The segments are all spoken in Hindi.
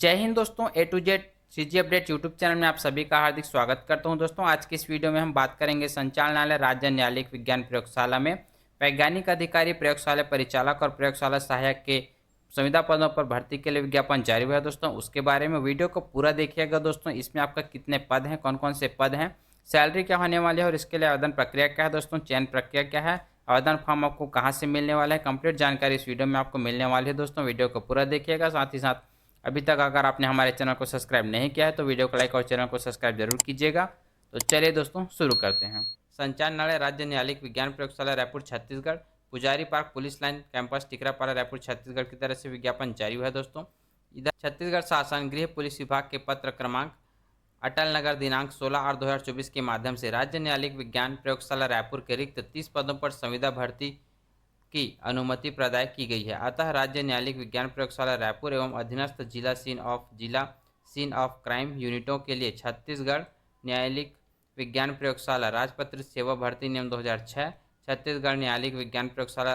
जय हिंद दोस्तों, A to Z CG update YouTube channel में आप सभी का हार्दिक स्वागत करता हूं। दोस्तों आज की इस वीडियो में हम बात करेंगे संचालनालय राज्य न्यायालयिक विज्ञान प्रयोगशाला में वैज्ञानिक अधिकारी, प्रयोगशाला परिचालक और प्रयोगशाला सहायक के संविदा पदों पर भर्ती के लिए विज्ञापन जारी हुआ है। दोस्तों उसके बारे में वीडियो को पूरा देखिएगा। दोस्तों इसमें आपका कितने पद हैं, कौन कौन से पद हैं, सैलरी क्या होने वाली है और इसके लिए आवेदन प्रक्रिया क्या है, दोस्तों चयन प्रक्रिया क्या है, आवेदन फॉर्म आपको कहाँ से मिलने वाला है, कंप्लीट जानकारी इस वीडियो में आपको मिलने वाली है। दोस्तों वीडियो को पूरा देखिएगा। साथ ही साथ अभी तक अगर आपने हमारे चैनल को सब्सक्राइब नहीं किया है तो वीडियो को लाइक और चैनल को सब्सक्राइब जरूर कीजिएगा। तो चलिए दोस्तों शुरू करते हैं। संचालनालय राज्य न्यायालयिक विज्ञान प्रयोगशाला रायपुर छत्तीसगढ़, पुजारी park police line campus Tikrapara Raipur Chhattisgarh की तरफ से विज्ञापन जारी हुआ है। दोस्तों इधर छत्तीसगढ़ शासन गृह पुलिस विभाग के पत्र क्रमांक अटल नगर दिनांक 16/8/2024 के माध्यम से राज्य न्यायालयिक विज्ञान प्रयोगशाला रायपुर के रिक्त 30 पदों पर संविदा भर्ती की अनुमति प्रदान की गई है। अतः राज्य न्यायालयिक विज्ञान प्रयोगशाला रायपुर एवं अधीनस्थ जिला सीन ऑफ क्राइम यूनिटों के लिए छत्तीसगढ़ न्यायालयिक विज्ञान प्रयोगशाला राजपत्रित सेवा भर्ती नियम 2006, छत्तीसगढ़ न्यायालयिक विज्ञान प्रयोगशाला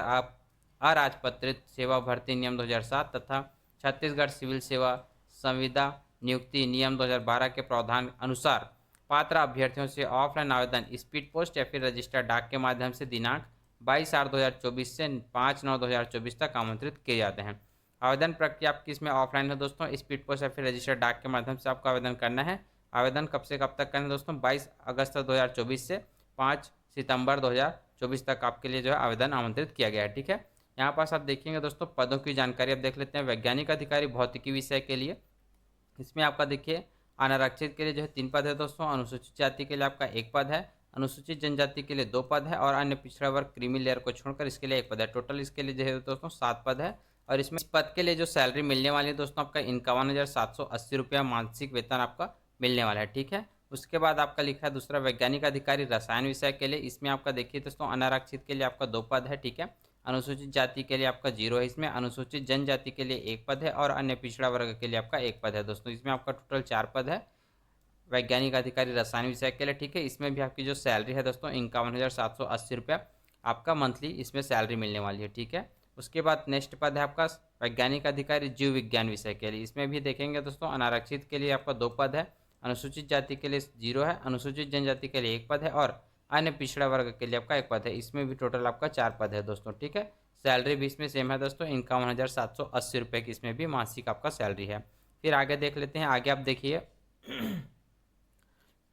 अराजपत्रित सेवा भर्ती नियम 2007 तथा छत्तीसगढ़ सिविल सेवा संविदा नियुक्ति नियम 2012 के प्रावधान अनुसार पात्र अभ्यर्थियों से ऑफलाइन आवेदन स्पीड पोस्ट या फिर रजिस्टर्ड डाक के माध्यम से दिनांक 22/8/2024 से 5/9/2024 तक आमंत्रित किए जाते हैं। आवेदन प्रक्रिया आपकी इसमें ऑफलाइन है दोस्तों, स्पीड पोस्ट या फिर रजिस्टर्ड डाक के माध्यम से आपको आवेदन करना है। आवेदन कब से कब तक करना है दोस्तों? 22 अगस्त 2024 से 5 सितंबर 2024 तक आपके लिए जो है आवेदन आमंत्रित किया गया है। ठीक है, यहाँ पास आप देखेंगे दोस्तों पदों की जानकारी आप देख लेते हैं। वैज्ञानिक अधिकारी भौतिकी विषय के लिए इसमें आपका देखिए अनारक्षित के लिए जो है 3 पद है दोस्तों, अनुसूचित जाति के लिए आपका 1 पद है, अनुसूचित जनजाति के लिए 2 पद है और अन्य पिछड़ा वर्ग क्रीमी लेयर को छोड़कर इसके लिए 1 पद है। टोटल इसके लिए जो है दोस्तों 7 पद है। और इसमें इस पद के लिए जो सैलरी मिलने वाली है दोस्तों आपका 51,780 रुपया मासिक वेतन आपका मिलने वाला है। ठीक है, उसके बाद आपका लिखा है दूसरा वैज्ञानिक अधिकारी रसायन विषय के लिए। इसमें आपका देखिए दोस्तों अनारक्षित के लिए आपका 2 पद है। ठीक है, अनुसूचित जाति के लिए आपका 0 है, इसमें अनुसूचित जनजाति के लिए 1 पद है और अन्य पिछड़ा वर्ग के लिए आपका 1 पद है। दोस्तों इसमें आपका टोटल 4 पद है वैज्ञानिक अधिकारी रसायन विषय के लिए। ठीक है, इसमें भी आपकी जो सैलरी है दोस्तों 51,780 रुपया आपका मंथली इसमें सैलरी मिलने वाली है। ठीक है, उसके बाद नेक्स्ट पद है आपका वैज्ञानिक अधिकारी जीव विज्ञान विषय के लिए। इसमें भी देखेंगे दोस्तों अनारक्षित के लिए आपका 2 पद है, अनुसूचित जाति के लिए 0 है, अनुसूचित जनजाति के लिए 1 पद है और अन्य पिछड़ा वर्ग के लिए आपका 1 पद है। इसमें भी टोटल आपका 4 पद है दोस्तों। ठीक है, सैलरी भी इसमें सेम है दोस्तों, 51,780 रुपये की इसमें भी मासिक आपका सैलरी है। फिर आगे देख लेते हैं। आगे आप देखिए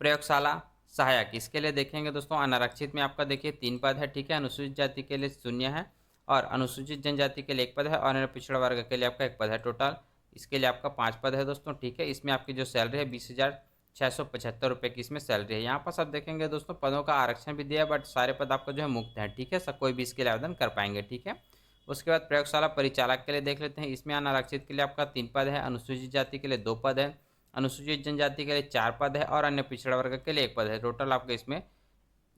प्रयोगशाला सहायक, इसके लिए देखेंगे दोस्तों अनारक्षित में आपका देखिए 3 पद है। ठीक है, अनुसूचित जाति के लिए 0 है और अनुसूचित जनजाति के लिए 1 पद है और अन्य पिछड़ा वर्ग के लिए आपका 1 पद है। टोटल इसके लिए आपका 5 पद है दोस्तों। ठीक है, इसमें आपकी जो सैलरी है 20,675 रुपये की इसमें सैलरी है। यहाँ पर सब देखेंगे दोस्तों पदों का आरक्षण भी दिया है बट सारे पद आपको जो है मुक्त है। ठीक है, सब कोई भी इसके लिए आवेदन कर पाएंगे। ठीक है, उसके बाद प्रयोगशाला परिचालक के लिए देख लेते हैं। इसमें अनारक्षित के लिए आपका 3 पद है, अनुसूचित जाति के लिए 2 पद है, अनुसूचित जनजाति के लिए 4 पद है और अन्य पिछड़ा वर्ग के लिए 1 पद है। टोटल आपके इसमें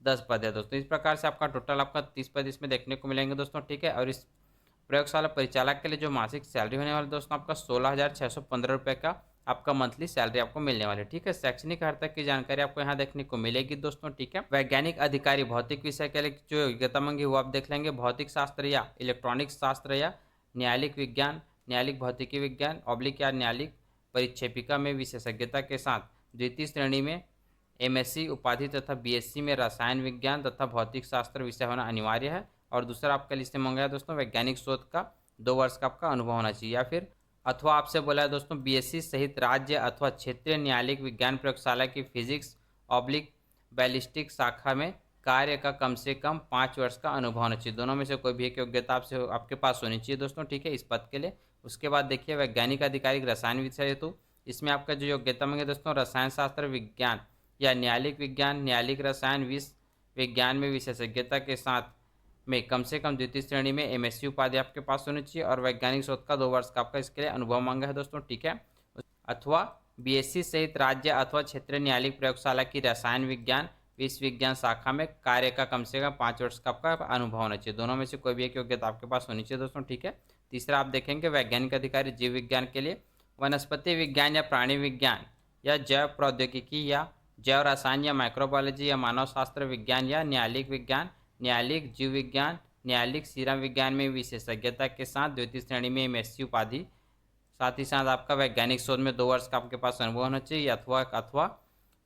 10 पद है दोस्तों। इस प्रकार से आपका टोटल आपका 30 पद इसमें देखने को मिलेंगे दोस्तों। ठीक है, और इस प्रयोगशाला परिचालक के लिए जो मासिक सैलरी होने वाली दोस्तों आपका 16,615 रुपये का आपका मंथली सैलरी आपको मिलने वाली है। ठीक है, शैक्षणिक अर्हता की जानकारी आपको यहाँ देखने को मिलेगी दोस्तों। ठीक है, वैज्ञानिक अधिकारी भौतिक विषय के लिए जो योग्यता मांगी वो आप देख लेंगे। भौतिक शास्त्र या इलेक्ट्रॉनिक्स शास्त्र या न्यायालयिक विज्ञान, न्यायालयिक भौतिकी विज्ञान ऑब्लिक या न्यायालयिक परिक्षेपिका में विशेषज्ञता के साथ द्वितीय श्रेणी में एमएससी उपाधि तथा बीएससी में रसायन विज्ञान तथा भौतिक शास्त्र विषय होना अनिवार्य है। और दूसरा आपका लिस्ट में मंगाया दोस्तों वैज्ञानिक शोध का 2 वर्ष का आपका अनुभव होना चाहिए या फिर अथवा आपसे बोला है दोस्तों बीएससी सहित राज्य अथवा क्षेत्रीय न्यायालयिक विज्ञान प्रयोगशाला की फिजिक्स ऑब्लिक बैलिस्टिक शाखा में कार्य का कम से कम 5 वर्ष का अनुभव होना चाहिए। दोनों में से कोई भी एक योग्यता आपसे आपके पास होनी चाहिए दोस्तों। ठीक है, इस पद के लिए। उसके बाद देखिए वैज्ञानिक अधिकारी रसायन विषय हेतु इसमें आपका जो योग्यता मांगे दोस्तों रसायन शास्त्र विज्ञान या न्यायालयिक विज्ञान, न्यायालयिक रसायन विज्ञान में विशेषज्ञता के साथ में कम से कम द्वितीय श्रेणी में एमएससी उपाधि आपके पास होनी चाहिए और वैज्ञानिक शोध का 2 वर्ष का आपका इसके लिए अनुभव मांगा है दोस्तों। ठीक है, अथवा बीएससी सहित राज्य अथवा क्षेत्रीय न्यायालयिक प्रयोगशाला की रसायन विज्ञान विश्व विज्ञान शाखा में कार्य का कम से कम 5 वर्ष का आपका अनुभव होना चाहिए। दोनों में से कोई भी एक योग्यता आपके पास होनी चाहिए दोस्तों। ठीक है, तीसरा आप देखेंगे वैज्ञानिक अधिकारी जीव विज्ञान के लिए वनस्पति विज्ञान या प्राणी विज्ञान या जैव प्रौद्योगिकी या जैव रसायन या माइक्रोबायोलॉजी या मानव शास्त्र विज्ञान या न्यायालयिक विज्ञान, न्यायालयिक जीव विज्ञान, न्यायालयिक सीरम विज्ञान में विशेषज्ञता के साथ द्वितीय श्रेणी में एमएससी उपाधि साथ ही साथ आपका वैज्ञानिक शोध में 2 वर्ष का आपके पास अनुभव होना चाहिए, अथवा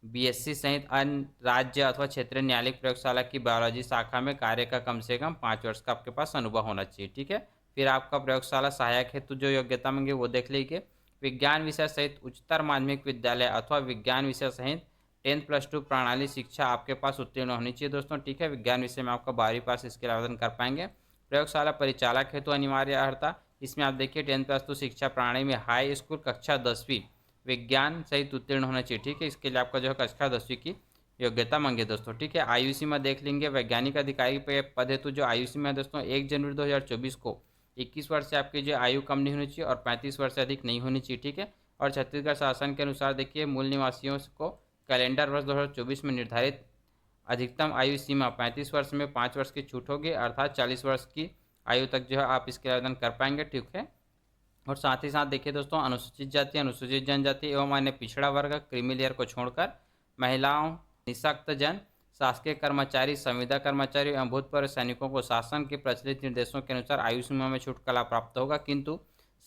बीएससी सहित अन्य राज्य अथवा क्षेत्रीय न्यायालयिक प्रयोगशाला की बायोलॉजी शाखा में कार्य का कम से कम 5 वर्ष का आपके पास अनुभव होना चाहिए। ठीक है, फिर आपका प्रयोगशाला सहायक हेतु जो योग्यता मांगे वो देख लीजिए। विज्ञान विषय सहित उच्चतर माध्यमिक विद्यालय अथवा विज्ञान विषय सहित 10+2 प्रणाली शिक्षा आपके पास उत्तीर्ण होनी चाहिए दोस्तों। ठीक है, विज्ञान विषय में आपका 12वीं पास इसके लिए आवेदन कर पाएंगे। प्रयोगशाला परिचालक हेतु अनिवार्य अर्हता, इसमें आप देखिए 10+2 शिक्षा प्रणाली में हाई स्कूल कक्षा 10वीं विज्ञान सहित उत्तीर्ण होना चाहिए। ठीक है, इसके लिए आपका जो है कक्षा 10वीं की योग्यता मांगे दोस्तों। ठीक है, आयु सीमा देख लेंगे। वैज्ञानिक अधिकारी पद हेतु जो आयु सीमा है दोस्तों 1 जनवरी 2024 को 21 वर्ष से आपकी जो आयु कम नहीं होनी चाहिए और 35 वर्ष से अधिक नहीं होनी चाहिए। ठीक है, और छत्तीसगढ़ शासन के अनुसार देखिए मूल निवासियों को कैलेंडर वर्ष 2024 में निर्धारित अधिकतम आयु सीमा 35 वर्ष में 5 वर्ष की छूट होगी, अर्थात 40 वर्ष की आयु तक जो है आप इसके आवेदन कर पाएंगे। ठीक है, और साथ ही साथ देखिए दोस्तों अनुसूचित जाति, अनुसूचित जनजाति एवं अन्य पिछड़ा वर्ग, क्रीमी लेयर को छोड़कर महिलाओं, निःशक्त जन, शासकीय कर्मचारी, संविदा कर्मचारी एवं भूतपूर्व सैनिकों को शासन के प्रचलित निर्देशों के अनुसार आयु सीमा में छूट का लाभ प्राप्त होगा, किंतु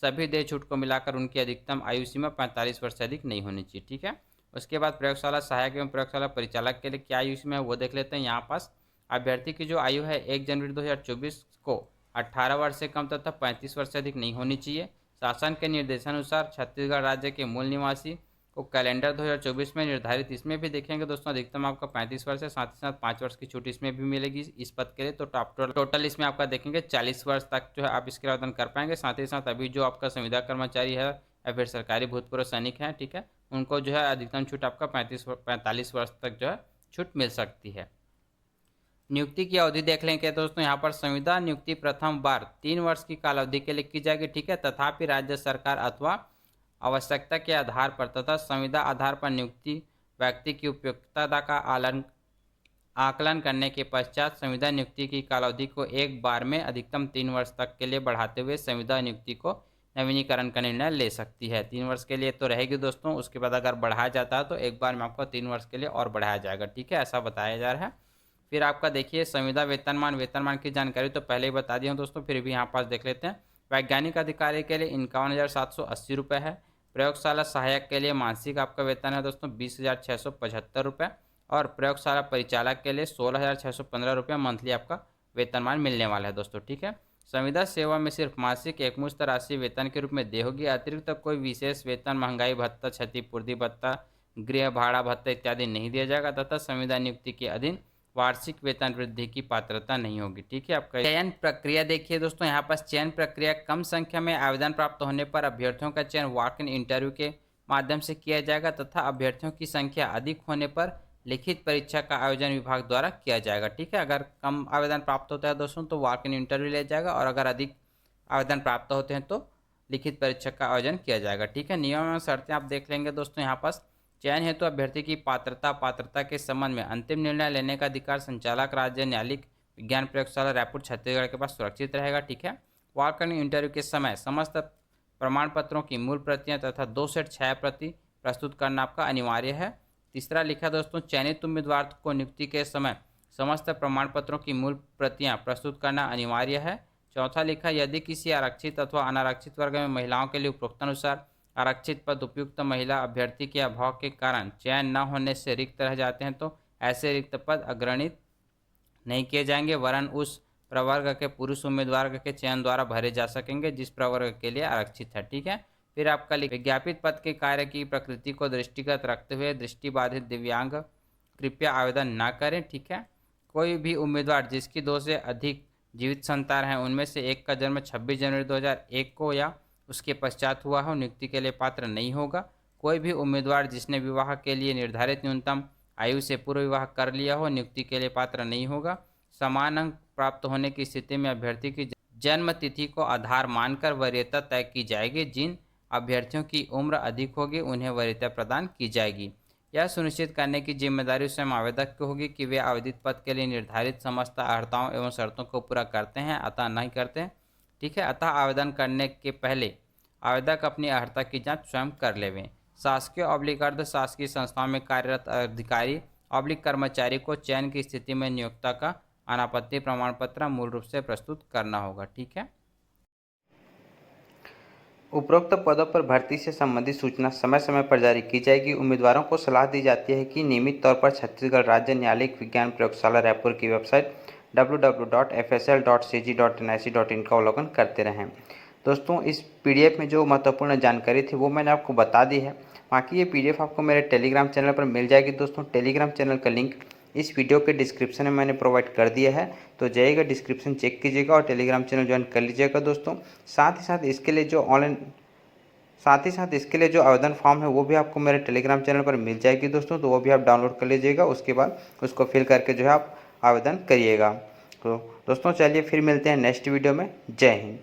सभी देय छूट को मिलाकर उनकी अधिकतम आयु सीमा 45 वर्ष से अधिक नहीं होनी चाहिए। ठीक है, उसके बाद प्रयोगशाला सहायक एवं प्रयोगशाला परिचालक के लिए क्या आयु सीमा है वो देख लेते हैं। यहाँ पास अभ्यर्थी की जो आयु है 1 जनवरी 2024 को 18 वर्ष से कम तथा 35 वर्ष से अधिक नहीं होनी चाहिए। शासन के निर्देशानुसार छत्तीसगढ़ राज्य के मूल निवासी को कैलेंडर 2024 में निर्धारित, इसमें भी देखेंगे दोस्तों अधिकतम आपका 35 वर्ष है, साथ ही साथ 5 वर्ष की छूट इसमें भी मिलेगी इस पद के लिए। तो टोटल इसमें आपका देखेंगे 40 वर्ष तक जो है आप इसके आवेदन कर पाएंगे। साथ ही साथ अभी जो आपका संविदा कर्मचारी है या फिर सरकारी भूतपूर्व सैनिक है, ठीक है, उनको जो है अधिकतम छूट आपका 45 वर्ष तक जो है छूट मिल सकती है। नियुक्ति की अवधि देख लेंगे दोस्तों। यहाँ पर संविदा नियुक्ति प्रथम बार 3 वर्ष की कालावधि के लिए की जाएगी। ठीक है, तथापि राज्य सरकार अथवा आवश्यकता के आधार पर तथा संविदा आधार पर नियुक्ति व्यक्ति की उपयुक्तता का आकलन करने के पश्चात संविदा नियुक्ति की कालावधि को एक बार में अधिकतम 3 वर्ष तक के लिए बढ़ाते हुए संविदा नियुक्ति को नवीनीकरण का निर्णय ले सकती है। 3 वर्ष के लिए तो रहेगी दोस्तों, उसके बाद अगर बढ़ाया जाता है तो एक बार में आपको 3 वर्ष के लिए और बढ़ाया जाएगा। ठीक है, ऐसा बताया जा रहा है। फिर आपका देखिए संविदा वेतनमान की जानकारी तो पहले ही बता दिया हूँ दोस्तों, फिर भी यहाँ पास देख लेते हैं। वैज्ञानिक अधिकारी के लिए 51,780 रुपये है। प्रयोगशाला सहायक के लिए मासिक आपका वेतन है दोस्तों 20,675 रुपये और प्रयोगशाला परिचालक के लिए 16,615 रुपये मंथली आपका वेतनमान मिलने वाला है दोस्तों। ठीक है, संविदा सेवा में सिर्फ मासिक एकमुश्त राशि वेतन के रूप में देय होगी। अतिरिक्त कोई विशेष वेतन, महंगाई भत्ता, क्षतिपूर्ति भत्ता, गृह भाड़ा भत्ता इत्यादि नहीं दिया जाएगा तथा संविदा नियुक्ति के अधीन वार्षिक वेतन वृद्धि की पात्रता नहीं होगी। ठीक है, आपका चयन प्रक्रिया देखिए दोस्तों। यहाँ पर चयन प्रक्रिया कम संख्या में आवेदन प्राप्त होने पर अभ्यर्थियों का चयन वॉक इन इंटरव्यू के माध्यम से किया जाएगा तथा अभ्यर्थियों की संख्या अधिक होने पर लिखित परीक्षा का आयोजन विभाग द्वारा किया जाएगा। ठीक है, अगर कम आवेदन प्राप्त होता है दोस्तों तो वॉक इन इंटरव्यू लिया जाएगा और अगर अधिक आवेदन प्राप्त होते हैं तो लिखित परीक्षा का आयोजन किया जाएगा। ठीक है, नियम एवं शर्तें आप देख लेंगे दोस्तों। यहाँ पास चयन हेतु अभ्यर्थी की पात्रता के संबंध में अंतिम निर्णय लेने का अधिकार संचालक राज्य न्यायालयिक विज्ञान प्रयोगशाला रायपुर छत्तीसगढ़ के पास सुरक्षित रहेगा। ठीक है, वॉक इन इंटरव्यू के समय समस्त प्रमाण पत्रों की मूल प्रतियां तथा 2 सेट छाया प्रति प्रस्तुत करना आपका अनिवार्य है। तीसरा लिखा दोस्तों, चयनित उम्मीदवार को नियुक्ति के समय समस्त प्रमाण पत्रों की मूल प्रतियां प्रस्तुत करना अनिवार्य है। चौथा लिखा, यदि किसी आरक्षित अथवा अनारक्षित वर्ग में महिलाओं के लिए उपरोक्तानुसार आरक्षित पद उपयुक्त महिला अभ्यर्थी के अभाव के कारण चयन न होने से रिक्त रह जाते हैं तो ऐसे रिक्त पद अग्रणित नहीं किए जाएंगे, वरन उस प्रवर्ग के पुरुष उम्मीदवार के चयन द्वारा भरे जा सकेंगे जिस प्रवर्ग के लिए आरक्षित है। ठीक है, फिर आपका विज्ञापित पद के कार्य की प्रकृति को दृष्टिगत रखते हुए दृष्टिबाधित दिव्यांग कृपया आवेदन न करें। ठीक है, कोई भी उम्मीदवार जिसकी 2 से अधिक जीवित संतान हैं उनमें से एक का जन्म 26 जनवरी 2001 को या उसके पश्चात हुआ हो नियुक्ति के लिए पात्र नहीं होगा। कोई भी उम्मीदवार जिसने विवाह के लिए निर्धारित न्यूनतम आयु से पूर्व विवाह कर लिया हो नियुक्ति के लिए पात्र नहीं होगा। समान अंक प्राप्त होने की स्थिति में अभ्यर्थी की जन्म तिथि को आधार मानकर वरीयता तय की जाएगी। जिन अभ्यर्थियों की उम्र अधिक होगी उन्हें वरीयता प्रदान की जाएगी। यह सुनिश्चित करने की जिम्मेदारी स्वयं आवेदक की होगी कि वे आवेदित पद के लिए निर्धारित समस्त अर्हताओं एवं शर्तों को पूरा करते हैं अतः नहीं करते हैं। ठीक है, अतः आवेदन करने के पहले आवेदक अपनी अर्हता की जांच स्वयं कर लेवें। शासकीय अर्ध शासकीय संस्थाओं में कार्यरत अधिकारी कर्मचारी को चयन की स्थिति में नियोक्ता का अनापत्ति प्रमाण पत्र मूल रूप से प्रस्तुत करना होगा। ठीक है, उपरोक्त पदों पर भर्ती से संबंधित सूचना समय समय पर जारी की जाएगी। उम्मीदवारों को सलाह दी जाती है कि नियमित तौर पर छत्तीसगढ़ राज्य न्यायालयिक विज्ञान प्रयोगशाला रायपुर की वेबसाइट www.fsl.cg.nic.in का अवलोकन करते रहें। दोस्तों, इस पीडीएफ में जो महत्वपूर्ण जानकारी थी वो मैंने आपको बता दी है। बाकी ये पीडीएफ आपको मेरे टेलीग्राम चैनल पर मिल जाएगी। दोस्तों, टेलीग्राम चैनल का लिंक इस वीडियो के डिस्क्रिप्शन में मैंने प्रोवाइड कर दिया है, तो जाइएगा डिस्क्रिप्शन चेक कीजिएगा और टेलीग्राम चैनल ज्वाइन कर लीजिएगा। दोस्तों, साथ ही साथ इसके लिए जो आवेदन फॉर्म है वो भी आपको मेरे टेलीग्राम चैनल पर मिल जाएगी। दोस्तों, तो वो भी आप डाउनलोड कर लीजिएगा। उसके बाद उसको फिल करके जो है आप आवेदन करिएगा। तो दोस्तों, चलिए फिर मिलते हैं नेक्स्ट वीडियो में। जय हिंद।